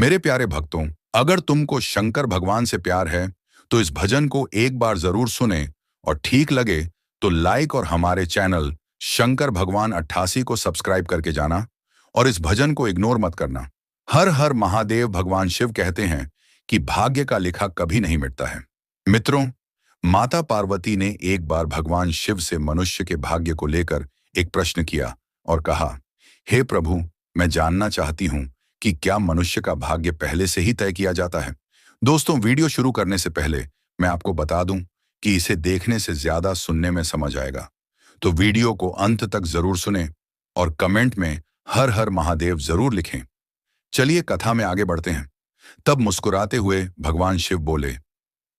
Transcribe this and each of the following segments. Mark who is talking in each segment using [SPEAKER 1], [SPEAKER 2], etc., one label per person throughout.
[SPEAKER 1] मेरे प्यारे भक्तों, अगर तुमको शंकर भगवान से प्यार है तो इस भजन को एक बार जरूर सुने और ठीक लगे तो लाइक और हमारे चैनल शंकर भगवान 88 को सब्सक्राइब करके जाना और इस भजन को इग्नोर मत करना। हर हर महादेव। भगवान शिव कहते हैं कि भाग्य का लिखा कभी नहीं मिटता है। मित्रों, माता पार्वती ने एक बार भगवान शिव से मनुष्य के भाग्य को लेकर एक प्रश्न किया और कहा, हे प्रभु, मैं जानना चाहती हूं कि क्या मनुष्य का भाग्य पहले से ही तय किया जाता है। दोस्तों, वीडियो शुरू करने से पहले मैं आपको बता दूं कि इसे देखने से ज्यादा सुनने में समझ आएगा, तो वीडियो को अंत तक जरूर सुनें और कमेंट में हर हर महादेव जरूर लिखें। चलिए कथा में आगे बढ़ते हैं। तब मुस्कुराते हुए भगवान शिव बोले,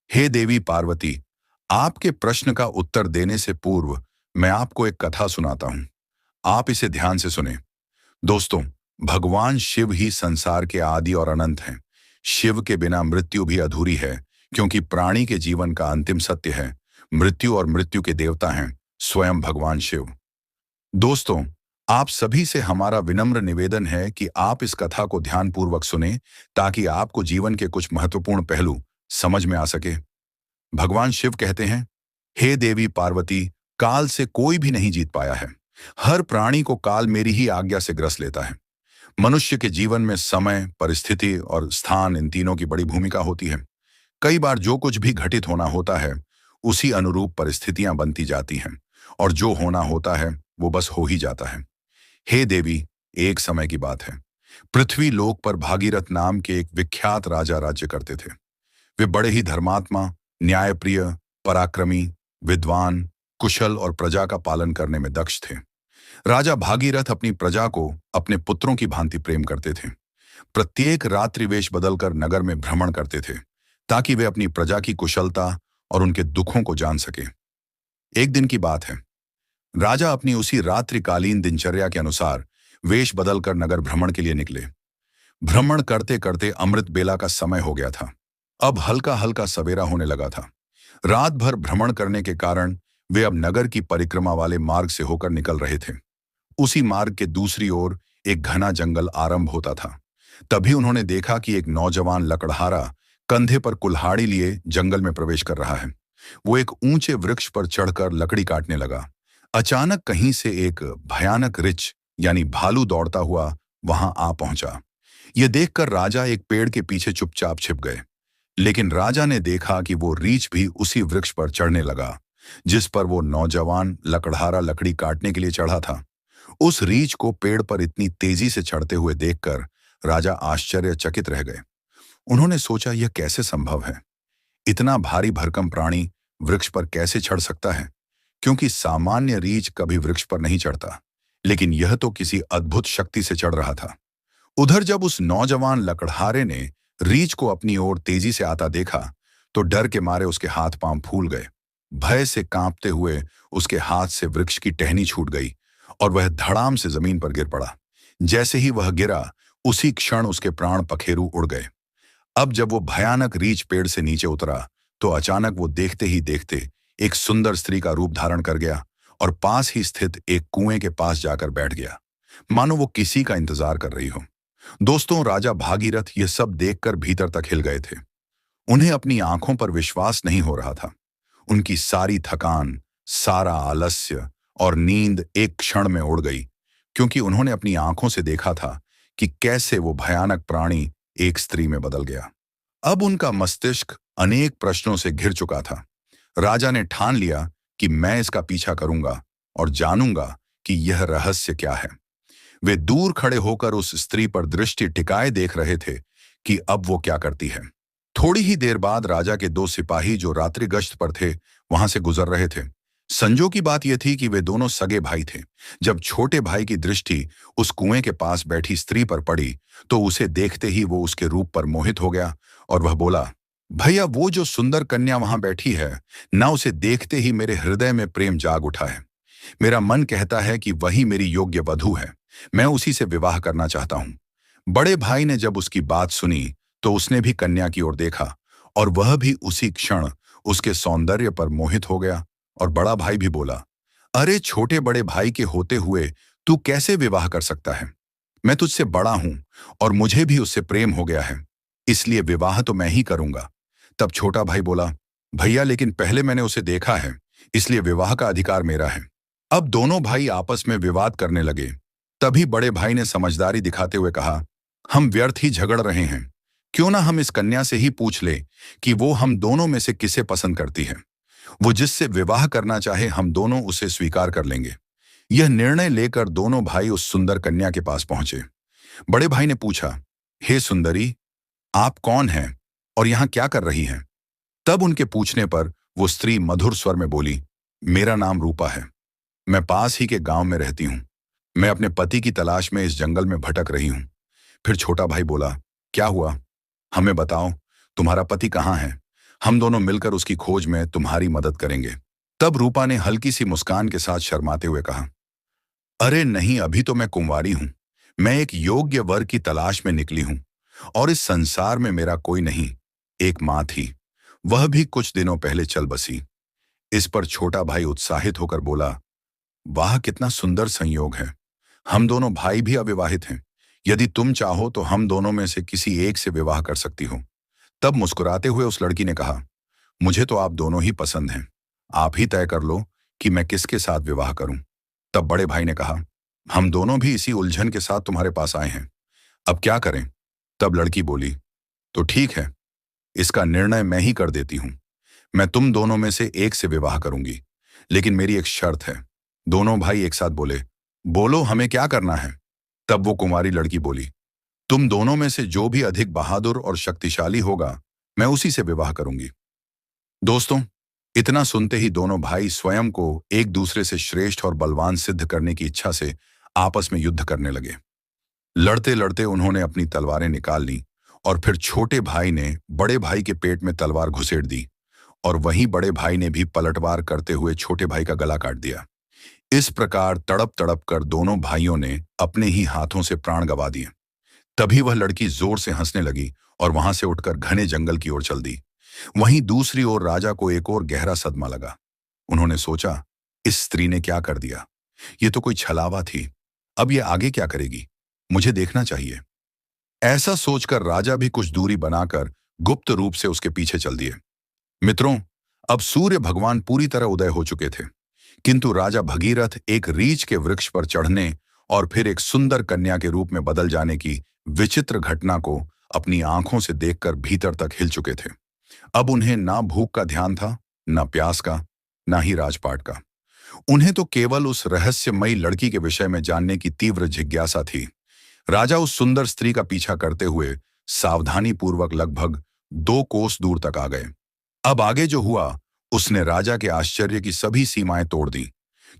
[SPEAKER 1] हे देवी पार्वती, आपके प्रश्न का उत्तर देने से पूर्व मैं आपको एक कथा सुनाता हूं। आप इसे ध्यान से सुनें। दोस्तों, भगवान शिव ही संसार के आदि और अनंत हैं। शिव के बिना मृत्यु भी अधूरी है, क्योंकि प्राणी के जीवन का अंतिम सत्य है मृत्यु, और मृत्यु के देवता हैं स्वयं भगवान शिव। दोस्तों, आप सभी से हमारा विनम्र निवेदन है कि आप इस कथा को ध्यानपूर्वक सुनें ताकि आपको जीवन के कुछ महत्वपूर्ण पहलू समझ में आ सके। भगवान शिव कहते हैं, हे देवी पार्वती, काल से कोई भी नहीं जीत पाया है। हर प्राणी को काल मेरी ही आज्ञा से ग्रस लेता है। मनुष्य के जीवन में समय, परिस्थिति और स्थान, इन तीनों की बड़ी भूमिका होती है। कई बार जो कुछ भी घटित होना होता है उसी अनुरूप परिस्थितियां बनती जाती हैं, और जो होना होता है वो बस हो ही जाता है। हे देवी, एक समय की बात है। पृथ्वी लोक पर भागीरथ नाम के एक विख्यात राजा राज्य करते थे। वे बड़े ही धर्मात्मा, न्यायप्रिय, पराक्रमी, विद्वान, कुशल और प्रजा का पालन करने में दक्ष थे। राजा भागीरथ अपनी प्रजा को अपने पुत्रों की भांति प्रेम करते थे। प्रत्येक रात्रि वेश बदलकर नगर में भ्रमण करते थे ताकि वे अपनी प्रजा की कुशलता और उनके दुखों को जान सके। एक दिन की बात है, राजा अपनी उसी रात्रिकालीन दिनचर्या के अनुसार वेश बदलकर नगर भ्रमण के लिए निकले। भ्रमण करते करते अमृत बेला का समय हो गया था। अब हल्का हल्का सवेरा होने लगा था। रात भर भ्रमण करने के कारण वे अब नगर की परिक्रमा वाले मार्ग से होकर निकल रहे थे। उसी मार्ग के दूसरी ओर एक घना जंगल आरंभ होता था। तभी उन्होंने देखा कि एक नौजवान लकड़हारा कंधे पर कुल्हाड़ी लिए जंगल में प्रवेश कर रहा है। वो एक ऊंचे वृक्ष पर चढ़कर लकड़ी काटने लगा। अचानक कहीं से एक भयानक रीछ यानी भालू दौड़ता हुआ वहां आ पहुंचा। यह देखकर राजा एक पेड़ के पीछे चुपचाप छिप गए। लेकिन राजा ने देखा कि वो रीछ भी उसी वृक्ष पर चढ़ने लगा जिस पर वो नौजवान लकड़हारा लकड़ी काटने के लिए चढ़ा था। उस रीछ को पेड़ पर इतनी तेजी से चढ़ते हुए देखकर राजा आश्चर्यचकित रह गए। उन्होंने सोचा, यह कैसे संभव है? इतना भारी भरकम प्राणी वृक्ष पर कैसे चढ़ सकता है? क्योंकि सामान्य रीछ कभी वृक्ष पर नहीं चढ़ता, लेकिन यह तो किसी अद्भुत शक्ति से चढ़ रहा था। उधर जब उस नौजवान लकड़हारे ने रीछ को अपनी ओर तेजी से आता देखा तो डर के मारे उसके हाथ पांव फूल गए। भय से कांपते हुए उसके हाथ से वृक्ष की टहनी छूट गई और वह धड़ाम से जमीन पर गिर पड़ा। जैसे ही वह गिरा, उसी क्षण उसके प्राण पखेरु उड़ गए। अब जब वो भयानक रीछ पेड़ से नीचे उतरा तो अचानक वो देखते ही देखते एक सुंदर स्त्री का रूप धारण कर गया और पास ही स्थित एक कुएं के पास जाकर बैठ गया, मानो वो किसी का इंतजार कर रही हो। दोस्तों, राजा भागीरथ ये सब देखकर भीतर तक हिल गए थे। उन्हें अपनी आंखों पर विश्वास नहीं हो रहा था। उनकी सारी थकान, सारा आलस्य और नींद एक क्षण में उड़ गई, क्योंकि उन्होंने अपनी आंखों से देखा था कि कैसे वो भयानक प्राणी एक स्त्री में बदल गया। अब उनका मस्तिष्क अनेक प्रश्नों से घिर चुका था। राजा ने ठान लिया कि मैं इसका पीछा करूंगा और जानूंगा कि यह रहस्य क्या है। वे दूर खड़े होकर उस स्त्री पर दृष्टि टिकाए देख रहे थे कि अब वो क्या करती है। थोड़ी ही देर बाद राजा के दो सिपाही जो रात्रि गश्त पर थे वहां से गुजर रहे थे। संजोग की बात यह थी कि वे दोनों सगे भाई थे। जब छोटे भाई की दृष्टि उस कुएं के पास बैठी स्त्री पर पड़ी तो उसे देखते ही वो उसके रूप पर मोहित हो गया और वह बोला, भैया, वो जो सुंदर कन्या वहां बैठी है ना, उसे देखते ही मेरे हृदय में प्रेम जाग उठा है। मेरा मन कहता है कि वही मेरी योग्य वधू है। मैं उसी से विवाह करना चाहता हूं। बड़े भाई ने जब उसकी बात सुनी तो उसने भी कन्या की ओर देखा और वह भी उसी क्षण उसके सौंदर्य पर मोहित हो गया। और बड़ा भाई भी बोला, अरे छोटे बड़े भाई के होते हुए तू कैसे विवाह कर सकता है? मैं तुझसे बड़ा हूं और मुझे भी उससे प्रेम हो गया है, इसलिए विवाह तो मैं ही करूंगा। तब छोटा भाई बोला, भैया लेकिन पहले मैंने उसे देखा है, इसलिए विवाह का अधिकार मेरा है। अब दोनों भाई आपस में विवाद करने लगे। तभी बड़े भाई ने समझदारी दिखाते हुए कहा, हम व्यर्थ ही झगड़ रहे हैं, क्यों ना हम इस कन्या से ही पूछ ले कि वो हम दोनों में से किसे पसंद करती है। वो जिससे विवाह करना चाहे हम दोनों उसे स्वीकार कर लेंगे। यह निर्णय लेकर दोनों भाई उस सुंदर कन्या के पास पहुंचे। बड़े भाई ने पूछा, हे सुंदरी, आप कौन हैं और यहां क्या कर रही हैं? तब उनके पूछने पर वो स्त्री मधुर स्वर में बोली, मेरा नाम रूपा है, मैं पास ही के गांव में रहती हूँ। मैं अपने पति की तलाश में इस जंगल में भटक रही हूँ। फिर छोटा भाई बोला, क्या हुआ, हमें बताओ, तुम्हारा पति कहाँ है? हम दोनों मिलकर उसकी खोज में तुम्हारी मदद करेंगे। तब रूपा ने हल्की सी मुस्कान के साथ शर्माते हुए कहा, अरे नहीं, अभी तो मैं कुंवारी हूं। मैं एक योग्य वर की तलाश में निकली हूं और इस संसार में मेरा कोई नहीं, एक मां थी, वह भी कुछ दिनों पहले चल बसी। इस पर छोटा भाई उत्साहित होकर बोला, वाह कितना सुंदर संयोग है, हम दोनों भाई भी अविवाहित हैं। यदि तुम चाहो तो हम दोनों में से किसी एक से विवाह कर सकती हो। तब मुस्कुराते हुए उस लड़की ने कहा, मुझे तो आप दोनों ही पसंद हैं, आप ही तय कर लो कि मैं किसके साथ विवाह करूं। तब बड़े भाई ने कहा, हम दोनों भी इसी उलझन के साथ तुम्हारे पास आए हैं, अब क्या करें? तब लड़की बोली, तो ठीक है, इसका निर्णय मैं ही कर देती हूं। मैं तुम दोनों में से एक से विवाह करूंगी, लेकिन मेरी एक शर्त है। दोनों भाई एक साथ बोले, बोलो हमें क्या करना है? तब वो कुंवारी लड़की बोली, तुम दोनों में से जो भी अधिक बहादुर और शक्तिशाली होगा, मैं उसी से विवाह करूंगी। दोस्तों, इतना सुनते ही दोनों भाई स्वयं को एक दूसरे से श्रेष्ठ और बलवान सिद्ध करने की इच्छा से आपस में युद्ध करने लगे। लड़ते लड़ते उन्होंने अपनी तलवारें निकाल ली और फिर छोटे भाई ने बड़े भाई के पेट में तलवार घुसेड़ दी और वहीं बड़े भाई ने भी पलटवार करते हुए छोटे भाई का गला काट दिया। इस प्रकार तड़प तड़प कर दोनों भाइयों ने अपने ही हाथों से प्राण गंवा दिए। तभी वह लड़की जोर से हंसने लगी और वहां से उठकर घने जंगल की ओर चल दी। वहीं दूसरी ओर राजा को एक और गहरा सदमा लगा। उन्होंने सोचा, इस स्त्री ने क्या कर दिया? ये तो कोई छलावा थी, अब ये आगे क्या करेगी? मुझे देखना चाहिए। ऐसा सोचकर राजा भी कुछ दूरी बनाकर गुप्त रूप से उसके पीछे चल दिए। मित्रों, अब सूर्य भगवान पूरी तरह उदय हो चुके थे, किंतु राजा भगीरथ एक रीछ के वृक्ष पर चढ़ने और फिर एक सुंदर कन्या के रूप में बदल जाने की विचित्र घटना को अपनी आंखों से देखकर भीतर तक हिल चुके थे। अब उन्हें ना भूख का ध्यान था, ना प्यास का, ना ही राजपाट का। उन्हें तो केवल उस रहस्यमयी लड़की के विषय में जानने की तीव्र जिज्ञासा थी। राजा उस सुंदर स्त्री का पीछा करते हुए सावधानी पूर्वक लगभग 2 कोस दूर तक आ गए। अब आगे जो हुआ उसने राजा के आश्चर्य की सभी सीमाएं तोड़ दी,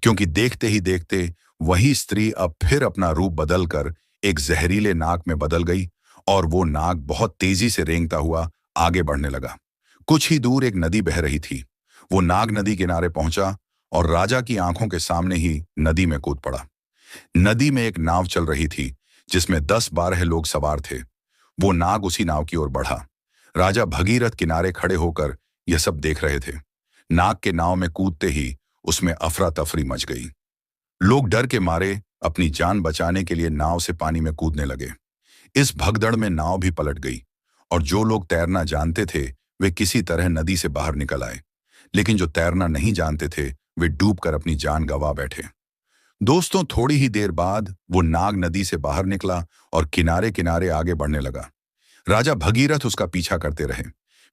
[SPEAKER 1] क्योंकि देखते ही देखते वही स्त्री अब फिर अपना रूप बदलकर एक जहरीले नाग में बदल गई और वो नाग बहुत तेजी से रेंगता हुआ आगे बढ़ने लगा। कुछ ही दूर एक नदी बह रही थी। वो नाग नदी किनारे पहुंचा और राजा की आंखों के सामने ही नदी में कूद पड़ा। नदी में एक नाव चल रही थी जिसमें 10-12 लोग सवार थे। वो नाग उसी नाव की ओर बढ़ा। राजा भगीरथ किनारे खड़े होकर यह सब देख रहे थे। नाग के नाव में कूदते ही उसमें अफरा तफरी मच गई। लोग डर के मारे अपनी जान बचाने के लिए नाव से पानी में कूदने लगे। इस भगदड़ में नाव भी पलट गई और जो लोग तैरना जानते थे वे किसी तरह नदी से बाहर निकल आए, लेकिन जो तैरना नहीं जानते थे वे डूबकर अपनी जान गंवा बैठे। दोस्तों, थोड़ी ही देर बाद वो नाग नदी से बाहर निकला और किनारे किनारे आगे बढ़ने लगा। राजा भगीरथ उसका पीछा करते रहे।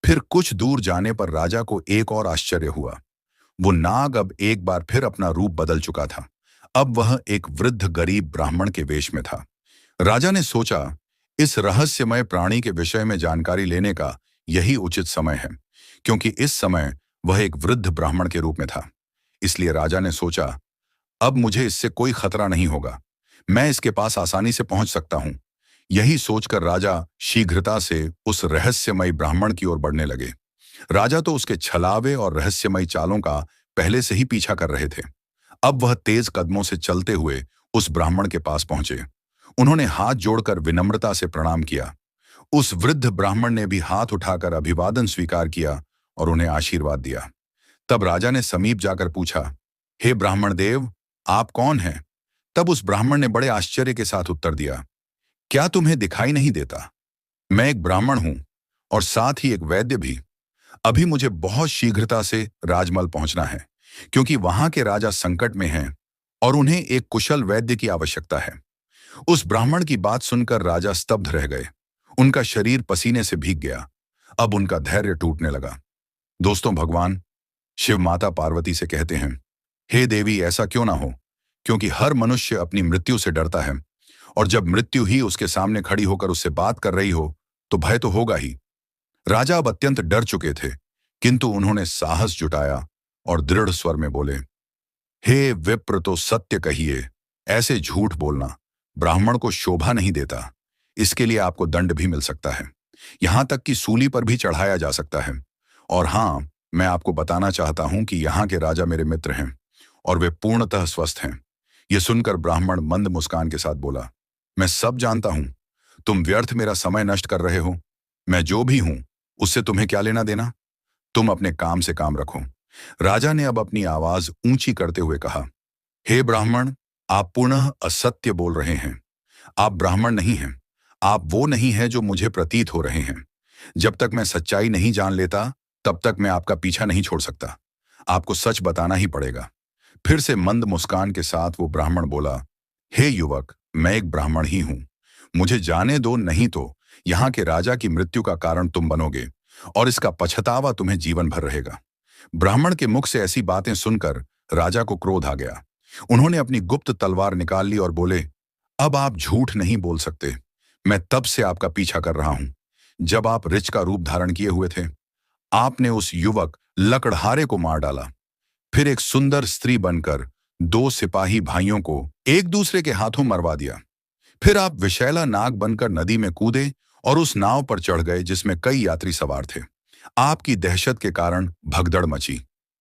[SPEAKER 1] फिर कुछ दूर जाने पर राजा को एक और आश्चर्य हुआ। वो नाग अब एक बार फिर अपना रूप बदल चुका था। अब वह एक वृद्ध गरीब ब्राह्मण के वेश में था। राजा ने सोचा, इस रहस्यमय प्राणी के विषय में जानकारी लेने का यही उचित समय है, क्योंकि इस समय वह एक वृद्ध ब्राह्मण के रूप में था। इसलिए राजा ने सोचा, अब मुझे इससे कोई खतरा नहीं होगा, मैं इसके पास आसानी से पहुंच सकता हूं। यही सोचकर राजा शीघ्रता से उस रहस्यमयी ब्राह्मण की ओर बढ़ने लगे। राजा तो उसके छलावे और रहस्यमयी चालों का पहले से ही पीछा कर रहे थे। अब वह तेज कदमों से चलते हुए उस ब्राह्मण के पास पहुंचे। उन्होंने हाथ जोड़कर विनम्रता से प्रणाम किया। उस वृद्ध ब्राह्मण ने भी हाथ उठाकर अभिवादन स्वीकार किया और उन्हें आशीर्वाद दिया। तब राजा ने समीप जाकर पूछा, हे ब्राह्मण देव, आप कौन हैं? तब उस ब्राह्मण ने बड़े आश्चर्य के साथ उत्तर दिया, क्या तुम्हें दिखाई नहीं देता? मैं एक ब्राह्मण हूं और साथ ही एक वैद्य भी। अभी मुझे बहुत शीघ्रता से राजमहल पहुंचना है, क्योंकि वहां के राजा संकट में हैं और उन्हें एक कुशल वैद्य की आवश्यकता है। उस ब्राह्मण की बात सुनकर राजा स्तब्ध रह गए। उनका शरीर पसीने से भीग गया। अब उनका धैर्य टूटने लगा। दोस्तों, भगवान शिव माता पार्वती से कहते हैं, हे देवी, ऐसा क्यों ना हो, क्योंकि हर मनुष्य अपनी मृत्यु से डरता है, और जब मृत्यु ही उसके सामने खड़ी होकर उससे बात कर रही हो तो भय तो होगा ही। राजा अब अत्यंत डर चुके थे, किंतु उन्होंने साहस जुटाया और दृढ़ स्वर में बोले, हे विप्र, तो सत्य कहिए। ऐसे झूठ बोलना ब्राह्मण को शोभा नहीं देता। इसके लिए आपको दंड भी मिल सकता है, यहां तक कि सूली पर भी चढ़ाया जा सकता है। और हां, मैं आपको बताना चाहता हूं कि यहाँ के राजा मेरे मित्र हैं और वे पूर्णतः स्वस्थ हैं। यह सुनकर ब्राह्मण मंद मुस्कान के साथ बोला, मैं सब जानता हूं। तुम व्यर्थ मेरा समय नष्ट कर रहे हो। मैं जो भी हूं उससे तुम्हें क्या लेना देना? तुम अपने काम से काम रखो। राजा ने अब अपनी आवाज ऊंची करते हुए कहा, हे ब्राह्मण, आप पुनः असत्य बोल रहे हैं। आप ब्राह्मण नहीं हैं। आप वो नहीं हैं जो मुझे प्रतीत हो रहे हैं। जब तक मैं सच्चाई नहीं जान लेता, तब तक मैं आपका पीछा नहीं छोड़ सकता। आपको सच बताना ही पड़ेगा। फिर से मंद मुस्कान के साथ वो ब्राह्मण बोला, हे युवक, मैं एक ब्राह्मण ही हूं। मुझे जाने दो, नहीं तो यहाँ के राजा की मृत्यु का कारण तुम बनोगे और इसका पछतावा तुम्हें जीवन भर रहेगा। ब्राह्मण के मुख से ऐसी बातें सुनकर राजा को क्रोध आ गया। उन्होंने अपनी गुप्त तलवार निकाल ली और बोले, अब आप झूठ नहीं बोल सकते। मैं तब से आपका पीछा कर रहा हूं जब आप ऋच का रूप धारण किए हुए थे। आपने उस युवक लकड़हारे को मार डाला, फिर एक सुंदर स्त्री बनकर दो सिपाही भाइयों को एक दूसरे के हाथों मरवा दिया। फिर आप विशैला नाग बनकर नदी में कूदे और उस नाव पर चढ़ गए जिसमें कई यात्री सवार थे। आपकी दहशत के कारण भगदड़ मची।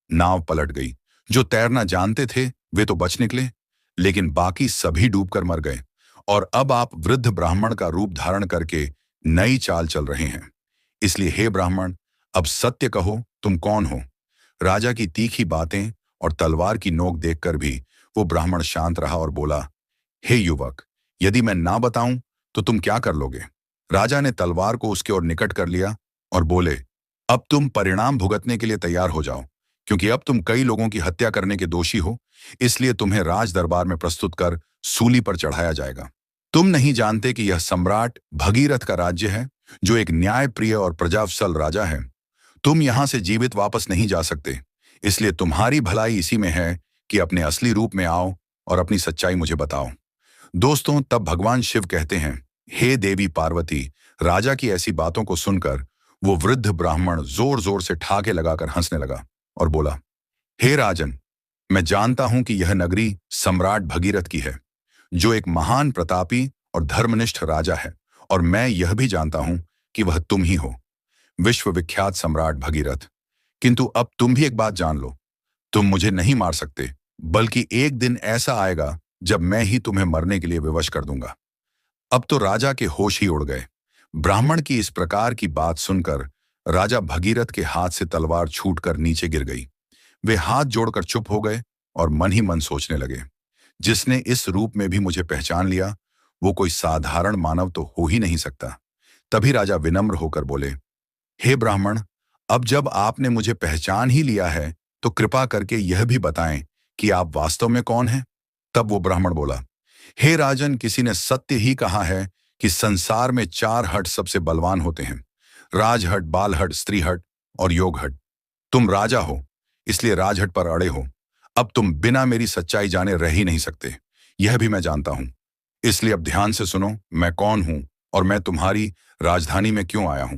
[SPEAKER 1] नाव पलट गई। जो तैरना जानते थे वे तो बच निकले, लेकिन बाकी सभी डूबकर मर गए। और अब आप वृद्ध ब्राह्मण का रूप धारण करके नई चाल चल रहे हैं। इसलिए हे ब्राह्मण, अब सत्य कहो, तुम कौन हो? राजा की तीखी बातें और तलवार की नोक देखकर भी वो ब्राह्मण शांत रहा और बोला, हे युवक, यदि मैं ना बताऊं तो तुम क्या कर लोगे? राजा ने तलवार को उसके ओर निकट कर लिया और बोले, अब तुम परिणाम भुगतने के लिए तैयार हो जाओ, क्योंकि अब तुम कई लोगों की हत्या करने के दोषी हो। इसलिए तुम्हें राज दरबार में प्रस्तुत कर सूली पर चढ़ाया जाएगा। तुम नहीं जानते कि यह सम्राट भगीरथ का राज्य है, जो एक न्यायप्रिय और प्रजावत्सल राजा है। तुम यहां से जीवित वापस नहीं जा सकते। इसलिए तुम्हारी भलाई इसी में है कि अपने असली रूप में आओ और अपनी सच्चाई मुझे बताओ। दोस्तों, तब भगवान शिव कहते हैं, हे देवी पार्वती। राजा की ऐसी बातों को सुनकर वो वृद्ध ब्राह्मण जोर जोर से ठाके लगाकर हंसने लगा और बोला, हे राजन, मैं जानता हूं कि यह नगरी सम्राट भगीरथ की है, जो एक महान प्रतापी और धर्मनिष्ठ राजा है। और मैं यह भी जानता हूं कि वह तुम ही हो, विश्वविख्यात सम्राट भगीरथ। किंतु अब तुम भी एक बात जान लो, तुम मुझे नहीं मार सकते, बल्कि एक दिन ऐसा आएगा जब मैं ही तुम्हें मरने के लिए विवश कर दूंगा। अब तो राजा के होश ही उड़ गए। ब्राह्मण की इस प्रकार की बात सुनकर राजा भगीरथ के हाथ से तलवार छूटकर नीचे गिर गई। वे हाथ जोड़कर चुप हो गए और मन ही मन सोचने लगे, जिसने इस रूप में भी मुझे पहचान लिया, वो कोई साधारण मानव तो हो ही नहीं सकता। तभी राजा विनम्र होकर बोले, हे ब्राह्मण, अब जब आपने मुझे पहचान ही लिया है तो कृपा करके यह भी बताएं कि आप वास्तव में कौन हैं। तब वो ब्राह्मण बोला, हे राजन, किसी ने सत्य ही कहा है कि संसार में चार हट सबसे बलवान होते हैं, राजहट, बालहट, स्त्रीहट और योगहट। तुम राजा हो, इसलिए राजहट पर अड़े हो। अब तुम बिना मेरी सच्चाई जाने रह ही नहीं सकते, यह भी मैं जानता हूं। इसलिए अब ध्यान से सुनो, मैं कौन हूं और मैं तुम्हारी राजधानी में क्यों आया हूं।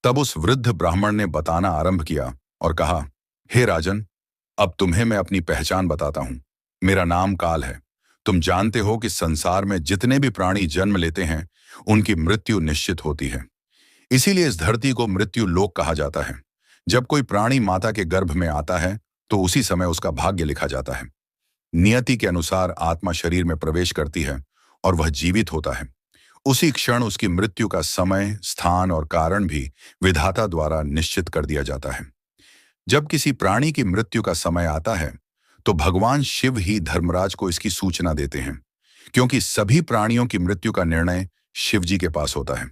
[SPEAKER 1] तब उस वृद्ध ब्राह्मण ने बताना आरंभ किया और कहा, हे राजन, अब तुम्हें मैं अपनी पहचान बताता हूं। मेरा नाम काल है। तुम जानते हो कि संसार में जितने भी प्राणी जन्म लेते हैं, उनकी मृत्यु निश्चित होती है। इसीलिए इस धरती को मृत्यु लोक कहा जाता है। जब कोई प्राणी माता के गर्भ में आता है तो उसी समय उसका भाग्य लिखा जाता है। नियति के अनुसार आत्मा शरीर में प्रवेश करती है और वह जीवित होता है। उसी क्षण उसकी मृत्यु का समय, स्थान और कारण भी विधाता द्वारा निश्चित कर दिया जाता है। जब किसी प्राणी की मृत्यु का समय आता है तो भगवान शिव ही धर्मराज को इसकी सूचना देते हैं, क्योंकि सभी प्राणियों की मृत्यु का निर्णय शिव जी के पास होता है।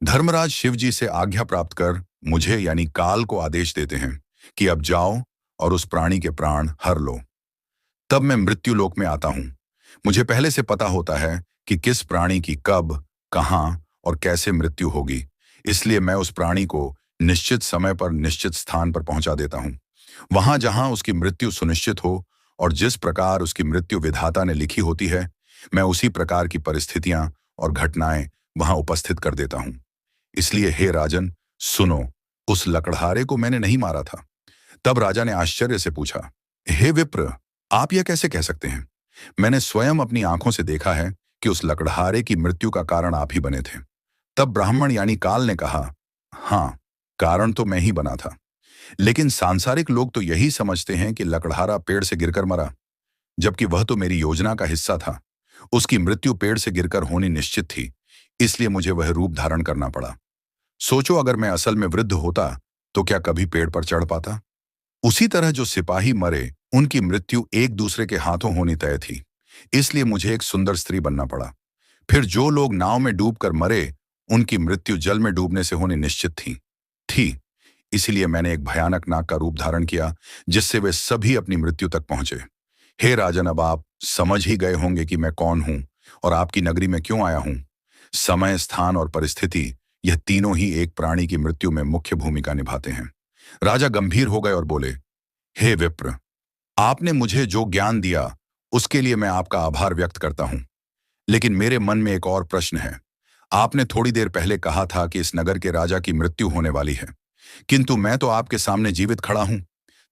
[SPEAKER 1] धर्मराज शिव जी से आज्ञा प्राप्त कर मुझे यानी काल को आदेश देते हैं कि अब जाओ और उस प्राणी के प्राण हर लो। तब मैं मृत्यु लोक में आता हूं। मुझे पहले से पता होता है कि किस प्राणी की कब, कहां और कैसे मृत्यु होगी, इसलिए मैं उस प्राणी को निश्चित समय पर निश्चित स्थान पर पहुंचा देता हूं, वहां जहां उसकी मृत्यु सुनिश्चित हो। और जिस प्रकार उसकी मृत्यु विधाता ने लिखी होती है, मैं उसी प्रकार की परिस्थितियां और घटनाएं वहां उपस्थित कर देता हूं। इसलिए हे राजन, सुनो, उस लकड़हारे को मैंने नहीं मारा था। तब राजा ने आश्चर्य से पूछा, हे विप्र, आप यह कैसे कह सकते हैं? मैंने स्वयं अपनी आंखों से देखा है कि उस लकड़हारे की मृत्यु का कारण आप ही बने थे। तब ब्राह्मण यानी काल ने कहा, हाँ, कारण तो मैं ही बना था, लेकिन सांसारिक लोग तो यही समझते हैं कि लकड़हारा पेड़ से गिरकर मरा, जबकि वह तो मेरी योजना का हिस्सा था। उसकी मृत्यु पेड़ से गिरकर होनी निश्चित थी, इसलिए मुझे वह रूप धारण करना पड़ा। सोचो, अगर मैं असल में वृद्ध होता तो क्या कभी पेड़ पर चढ़ पाता? उसी तरह जो सिपाही मरे उनकी मृत्यु एक दूसरे के हाथों होनी तय थी, इसलिए मुझे एक सुंदर स्त्री बनना पड़ा। फिर जो लोग नाव में डूबकर मरे उनकी मृत्यु जल में डूबने से होनी निश्चित थी। इसीलिए मैंने एक भयानक नाग का रूप धारण किया, जिससे वे सभी अपनी मृत्यु तक पहुंचे। हे राजन, अब आप समझ ही गए होंगे कि मैं कौन हूं और आपकी नगरी में क्यों आया हूं। समय, स्थान और परिस्थिति, यह तीनों ही एक प्राणी की मृत्यु में मुख्य भूमिका निभाते हैं। राजा गंभीर हो गए और बोले, हे विप्र, आपने मुझे जो ज्ञान दिया उसके लिए मैं आपका आभार व्यक्त करता हूं, लेकिन मेरे मन में एक और प्रश्न है। आपने थोड़ी देर पहले कहा था कि इस नगर के राजा की मृत्यु होने वाली है, किंतु मैं तो आपके सामने जीवित खड़ा हूं।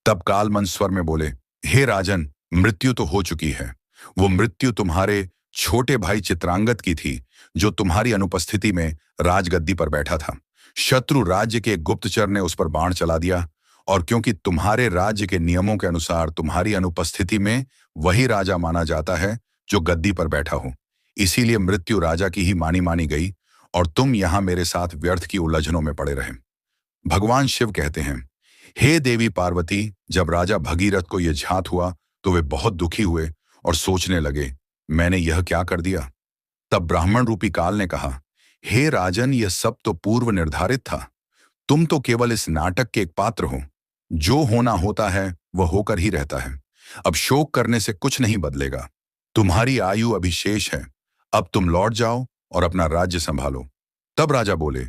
[SPEAKER 1] तब कालमंद स्वर में बोले, हे राजन, मृत्यु तो हो चुकी है। वो मृत्यु तुम्हारे छोटे भाई चित्रांगत की थी, जो तुम्हारी अनुपस्थिति में राजगद्दी पर बैठा था। शत्रु राज्य के एक गुप्तचर ने उस पर बाण चला दिया, और क्योंकि तुम्हारे राज्य के नियमों के अनुसार तुम्हारी अनुपस्थिति में वही राजा माना जाता है जो गद्दी पर बैठा हो, इसीलिए मृत्यु राजा की ही मानी गई और तुम यहां मेरे साथ व्यर्थ की उलझनों में पड़े रहे। भगवान शिव कहते हैं, हे देवी पार्वती, जब राजा भगीरथ को यह झात हुआ तो वे बहुत दुखी हुए और सोचने लगे, मैंने यह क्या कर दिया। तब ब्राह्मण रूपी काल ने कहा, हे राजन, यह सब तो पूर्व निर्धारित था। तुम तो केवल इस नाटक के एक पात्र हो। जो होना होता है वह होकर ही रहता है। अब शोक करने से कुछ नहीं बदलेगा। तुम्हारी आयु अभी शेष है। अब तुम लौट जाओ और अपना राज्य संभालो। तब राजा बोले,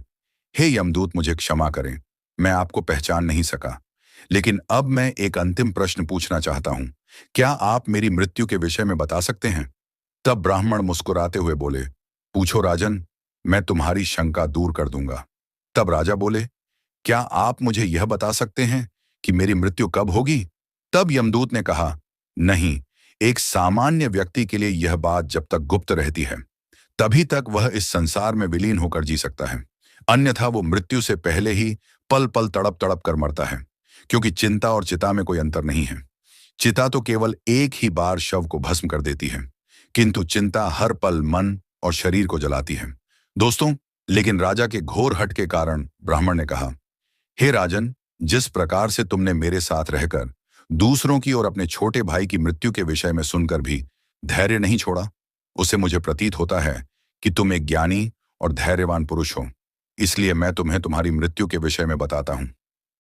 [SPEAKER 1] हे यमदूत, मुझे क्षमा करें, मैं आपको पहचान नहीं सका, लेकिन अब मैं एक अंतिम प्रश्न पूछना चाहता हूं। क्या आप मेरी मृत्यु के विषय में बता सकते हैं? तब ब्राह्मण मुस्कुराते हुए बोले, पूछो राजन, मैं तुम्हारी शंका दूर कर दूंगा। तब राजा बोले, क्या आप मुझे यह बता सकते हैं कि मेरी मृत्यु कब होगी? तब यमदूत ने कहा, नहीं, एक सामान्य व्यक्ति के लिए यह बात जब तक गुप्त रहती है तभी तक वह इस संसार में विलीन होकर जी सकता है, अन्यथा वो मृत्यु से पहले ही पल पल तड़प तड़प कर मरता है, क्योंकि चिंता और चिता में कोई अंतर नहीं है। चिता तो केवल एक ही बार शव को भस्म कर देती है, किंतु चिंता हर पल मन और शरीर को जलाती है। दोस्तों, लेकिन राजा के घोर हट के कारण ब्राह्मण ने कहा, हे राजन, जिस प्रकार से तुमने मेरे साथ रहकर दूसरों की और अपने छोटे भाई की मृत्यु के विषय में सुनकर भी धैर्य नहीं छोड़ा, उसे मुझे प्रतीत होता है कि तुम एक ज्ञानी और धैर्यवान पुरुष हो। इसलिए मैं तुम्हें तुम्हारी मृत्यु के विषय में बताता हूं।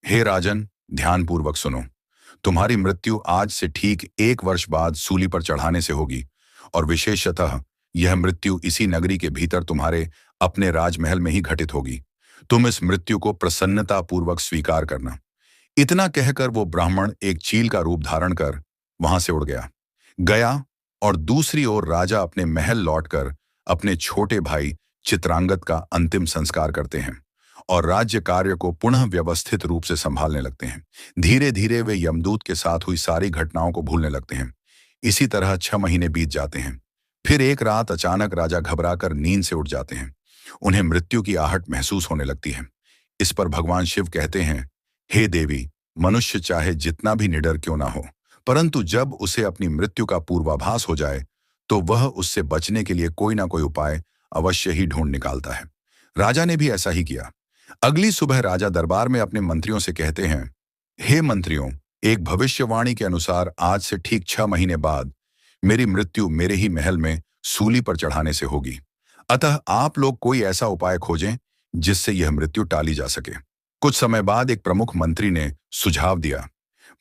[SPEAKER 1] हे राजन, ध्यानपूर्वक सुनो। तुम्हारी मृत्यु आज से ठीक 1 वर्ष बाद सूली पर चढ़ाने से होगी, और विशेषतः यह मृत्यु इसी नगरी के भीतर तुम्हारे अपने राजमहल में ही घटित होगी। तुम इस मृत्यु को प्रसन्नतापूर्वक स्वीकार करना। इतना कहकर वो ब्राह्मण एक चील का रूप धारण कर वहां से उड़ गया और दूसरी ओर राजा अपने महल लौटकर अपने छोटे भाई चित्रांगत का अंतिम संस्कार करते हैं और राज्य कार्य को पुनः व्यवस्थित रूप से संभालने लगते हैं। धीरे धीरे वे यमदूत के साथ हुई सारी घटनाओं को भूलने लगते हैं। इसी तरह 6 महीने बीत जाते हैं। फिर एक रात अचानक राजा घबराकर नींद से उठ जाते हैं। उन्हें मृत्यु की आहट महसूस होने लगती है। इस पर भगवान शिव कहते हैं, हे देवी, मनुष्य चाहे जितना भी निडर क्यों ना हो, परंतु जब उसे अपनी मृत्यु का पूर्वाभास हो जाए तो वह उससे बचने के लिए कोई ना कोई उपाय अवश्य ही ढूंढ निकालता है। राजा ने भी ऐसा ही किया। अगली सुबह राजा दरबार में अपने मंत्रियों से कहते हैं, हे मंत्रियों, एक भविष्यवाणी के अनुसार आज से ठीक 6 महीने बाद मेरी मृत्यु मेरे ही महल में सूली पर चढ़ाने से होगी। अतः आप लोग कोई ऐसा उपाय खोजें जिससे यह मृत्यु टाली जा सके। कुछ समय बाद एक प्रमुख मंत्री ने सुझाव दिया,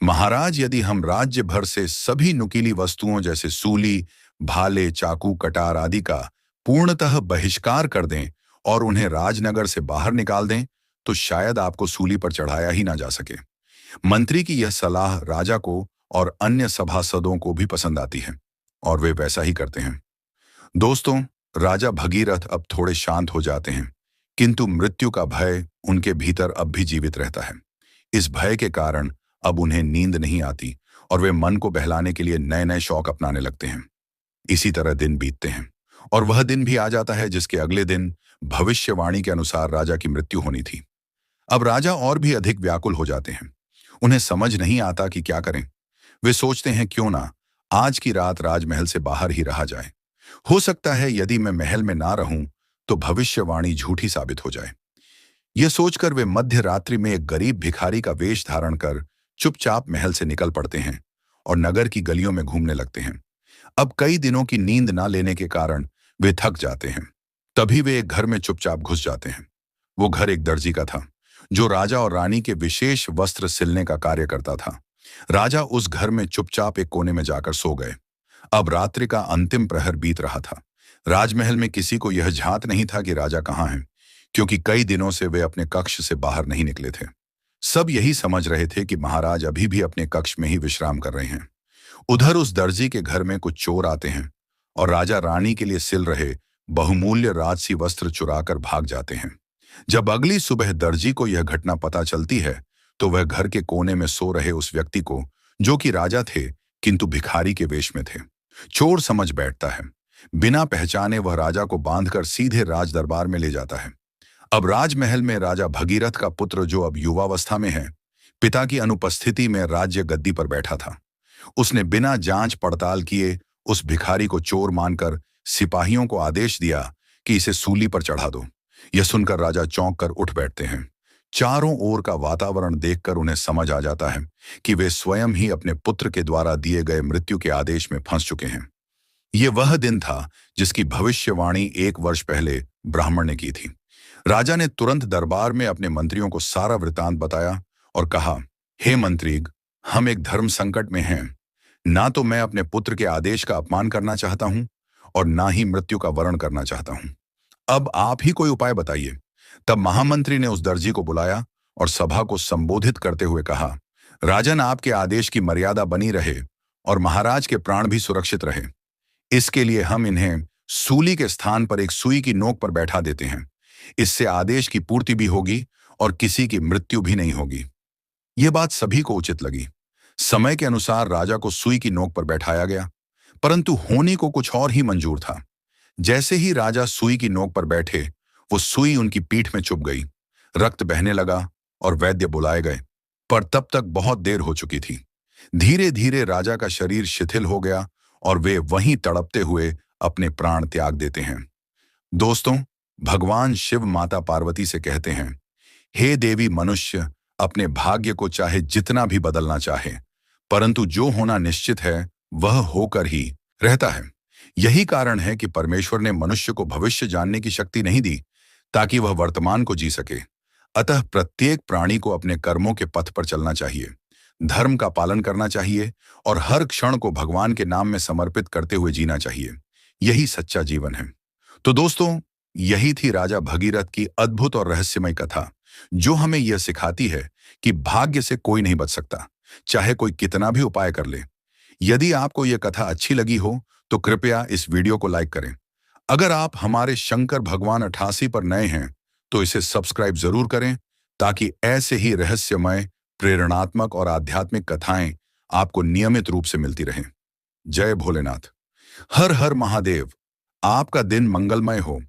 [SPEAKER 1] महाराज, यदि हम राज्य भर से सभी नुकीली वस्तुओं जैसे सूली, भाले, चाकू, कटार आदि का पूर्णतः बहिष्कार कर दें और उन्हें राजनगर से बाहर निकाल दें, तो शायद आपको सूली पर चढ़ाया ही ना जा सके। मंत्री की यह सलाह राजा को और अन्य सभासदों को भी पसंद आती है और वे वैसा ही करते हैं। दोस्तों, राजा भगीरथ अब थोड़े शांत हो जाते हैं, किंतु मृत्यु का भय उनके भीतर अब भी जीवित रहता है। इस भय के कारण अब उन्हें नींद नहीं आती और वे मन को बहलाने के लिए नए नए शौक अपनाने लगते हैं। इसी तरह दिन बीतते हैं और वह दिन भी आ जाता है जिसके अगले दिन भविष्यवाणी के अनुसार राजा की मृत्यु होनी थी। अब राजा और भी अधिक व्याकुल हो जाते हैं। उन्हें समझ नहीं आता कि क्या करें। वे सोचते हैं, क्यों ना आज की रात राजमहल से बाहर ही रहा जाए। हो सकता है यदि मैं महल में ना रहूं तो भविष्यवाणी झूठी साबित हो जाए। यह सोचकर वे मध्य रात्रि में एक गरीब भिखारी का वेश धारण कर चुपचाप महल से निकल पड़ते हैं और नगर की गलियों में घूमने लगते हैं। अब कई दिनों की नींद ना लेने के कारण वे थक जाते हैं। तभी वे एक घर में चुपचाप घुस जाते हैं। वो घर एक दर्जी का था, जो राजा और रानी के विशेष वस्त्र सिलने का कार्य करता था। राजा उस घर में चुपचाप एक कोने में जाकर सो गए। अब रात्रि का अंतिम प्रहर बीत रहा था। राजमहल में किसी को यह झांत नहीं था कि राजा कहाँ हैं, क्योंकि कई दिनों से वे अपने कक्ष से बाहर नहीं निकले थे। सब यही समझ रहे थे कि महाराज अभी भी अपने कक्ष में ही विश्राम कर रहे हैं। उधर उस दर्जी के घर में कुछ चोर आते हैं और राजा रानी के लिए सिल रहे बहुमूल्य राजसी वस्त्र चुराकर भाग जाते हैं। जब अगली सुबह दर्जी को यह घटना पता चलती है, तो वह घर के कोने में सो रहे उस व्यक्ति को, जो कि राजा थे किंतु भिखारी के वेश में थे, चोर समझ बैठता है। बिना पहचाने वह राजा को बांधकर सीधे राज दरबार में ले जाता है। अब राजमहल में राजा भगीरथ का पुत्र, जो अब युवावस्था में है, पिता की अनुपस्थिति में राज्य गद्दी पर बैठा था। उसने बिना जांच पड़ताल किए उस भिखारी को चोर मानकर सिपाहियों को आदेश दिया कि इसे सूली पर चढ़ा दो। यह सुनकर राजा चौंक कर उठ बैठते हैं। चारों ओर का वातावरण देखकर उन्हें समझ आ जाता है कि वे स्वयं ही अपने पुत्र के द्वारा दिए गए मृत्यु के आदेश में फंस चुके हैं। ये वह दिन था जिसकी भविष्यवाणी 1 वर्ष पहले ब्राह्मण ने की थी। राजा ने तुरंत दरबार में अपने मंत्रियों को सारा वृतांत बताया और कहा, हे मंत्रीग, हम एक धर्म संकट में हैं। ना तो मैं अपने पुत्र के आदेश का अपमान करना चाहता हूं और ना ही मृत्यु का वरण करना चाहता हूं। अब आप ही कोई उपाय बताइए। तब महामंत्री ने उस दर्जी को बुलाया और सभा को संबोधित करते हुए कहा, राजन, आपके आदेश की मर्यादा बनी रहे और महाराज के प्राण भी सुरक्षित रहे। इसके लिए हम इन्हें सूली के स्थान पर एक सुई की नोक पर बैठा देते हैं। इससे आदेश की पूर्ति भी होगी और किसी की मृत्यु भी नहीं होगी। यह बात सभी को उचित लगी। समय के अनुसार राजा को सुई की नोक पर बैठाया गया, परंतु होने को कुछ और ही मंजूर था। जैसे ही राजा सुई की नोक पर बैठे, वो सुई उनकी पीठ में चुभ गई। रक्त बहने लगा और वैद्य बुलाए गए, पर तब तक बहुत देर हो चुकी थी। धीरे धीरे राजा का शरीर शिथिल हो गया और वे वहीं तड़पते हुए अपने प्राण त्याग देते हैं। दोस्तों, भगवान शिव माता पार्वती से कहते हैं, हे देवी, मनुष्य अपने भाग्य को चाहे जितना भी बदलना चाहे, परंतु जो होना निश्चित है वह होकर ही रहता है। यही कारण है कि परमेश्वर ने मनुष्य को भविष्य जानने की शक्ति नहीं दी ताकि वह वर्तमान को जी सके। अतः प्रत्येक प्राणी को अपने कर्मों के पथ पर चलना चाहिए, धर्म का पालन करना चाहिए और हर क्षण को भगवान के नाम में समर्पित करते हुए जीना चाहिए। यही सच्चा जीवन है। तो दोस्तों, यही थी राजा भगीरथ की अद्भुत और रहस्यमय कथा, जो हमें यह सिखाती है कि भाग्य से कोई नहीं बच सकता, चाहे कोई कितना भी उपाय कर ले। यदि आपको यह कथा अच्छी लगी हो तो कृपया इस वीडियो को लाइक करें। अगर आप हमारे शंकर भगवान 88 पर नए हैं तो इसे सब्सक्राइब जरूर करें, ताकि ऐसे ही रहस्यमय, प्रेरणात्मक और आध्यात्मिक कथाएं आपको नियमित रूप से मिलती रहें। जय भोलेनाथ। हर हर महादेव। आपका दिन मंगलमय हो।